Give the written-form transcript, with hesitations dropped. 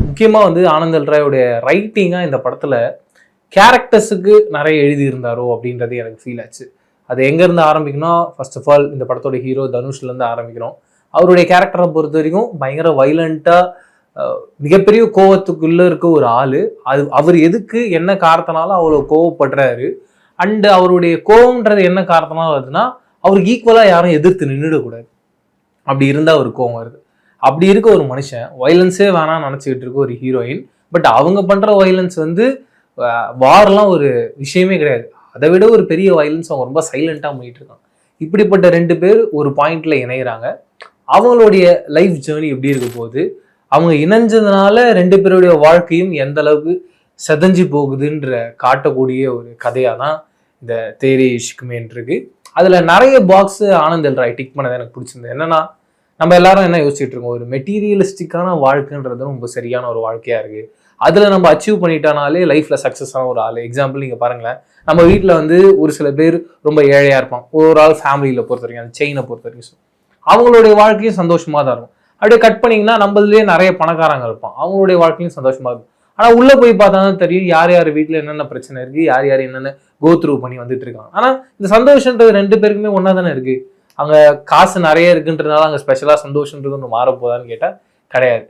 முக்கியமாக வந்து ஆனந்தல் ராயோடைய ரைட்டிங்காக இந்த படத்தில் கேரக்டர்ஸுக்கு நிறைய எழுதியிருந்தாரோ அப்படின்றது எனக்கு ஃபீல் ஆச்சு. அது எங்கேருந்து ஆரம்பிக்கணும், ஃபர்ஸ்ட் ஆஃப் ஆல் இந்த படத்தோட ஹீரோ தனுஷ்லேருந்து ஆரம்பிக்கணும். அவருடைய கேரக்டரை பொறுத்த வரைக்கும் பயங்கர வைலண்ட்டாக மிகப்பெரிய கோவத்துக்குள்ளே இருக்க ஒரு ஆள். அவர் எதுக்கு என்ன காரணத்தினால அவ்வளோ கோவப்படுறாரு அண்டு அவருடைய கோவம்ன்றது என்ன காரணத்தினால வருதுன்னா அவருக்கு ஈக்குவலாக யாரும் எதிர்த்து நின்றுடக்கூடாது. அப்படி இருந்தால் ஒரு கோவம் வருது. அப்படி இருக்க ஒரு மனுஷன் வைலன்ஸே வேணாம்னு நினச்சிக்கிட்டு இருக்க ஒரு ஹீரோயின். பட் அவங்க பண்ணுற வைலன்ஸ் வந்து வார்லாம் ஒரு விஷயமே கிடையாது. அதை விட ஒரு பெரிய வைலன்ஸ் அவங்க ரொம்ப சைலண்டாக பண்ணிட்டு இருக்காங்க. இப்படிப்பட்ட 2 பேர் ஒரு பாயிண்ட்ல இணைகிறாங்க. அவங்களுடைய லைஃப் ஜேர்னி எப்படி இருக்க போகுது, அவங்க இணைஞ்சதுனால 2 பேருடைய வாழ்க்கையும் எந்த அளவுக்கு செதஞ்சு போகுதுன்ற காட்டக்கூடிய ஒரு கதையாக தான் இந்த தேரி இஷ்க்மேன் இருக்கு. அதில் நிறைய பாக்ஸ் ஆனந்தல் ராய் டிக் பண்ணதை எனக்கு பிடிச்சிருந்தது. என்னன்னா, நம்ம எல்லாரும் என்ன யோசிச்சுட்டு இருக்கோம், ஒரு மெட்டீரியலிஸ்டிக்கான வாழ்க்கைன்றது ரொம்ப சரியான ஒரு வாழ்க்கையா இருக்கு. அதுல நம்ம அச்சீவ் பண்ணிட்டானாலே லைஃப்ல சக்சஸ் ஆன ஒரு ஆள். எக்ஸாம்பிள் நீங்க பாருங்களேன், நம்ம வீட்டில் வந்து ஒரு சில பேர் ரொம்ப ஏழையா இருப்பான். ஒரு ஆள் ஃபேமிலியில பொறுத்த வரைக்கும் அந்த செயினை பொறுத்த வரைக்கும் அவங்களுடைய வாழ்க்கையும் சந்தோஷமா தான் இருக்கும். அப்படியே கட் பண்ணீங்கன்னா நம்மளே நிறைய பணக்காரங்க இருப்பான், அவங்களுடைய வாழ்க்கையும் சந்தோஷமா இருக்கும். ஆனா உள்ள போய் பார்த்தா தான் தெரியும் யார் யார் வீட்டுல என்னென்ன பிரச்சனை இருக்கு, யார் யார் என்னென்ன கோ த்ரூ பண்ணி வந்துட்டு இருக்காங்க. ஆனா இந்த சந்தோஷன்றது 2 பேருக்குமே ஒன்னா தானே இருக்கு. அங்க காசு நிறைய இருக்குன்றதுனால அங்க ஸ்பெஷலா சந்தோஷன்றது ஒன்று மாறப்போதான்னு கேட்டா கிடையாது.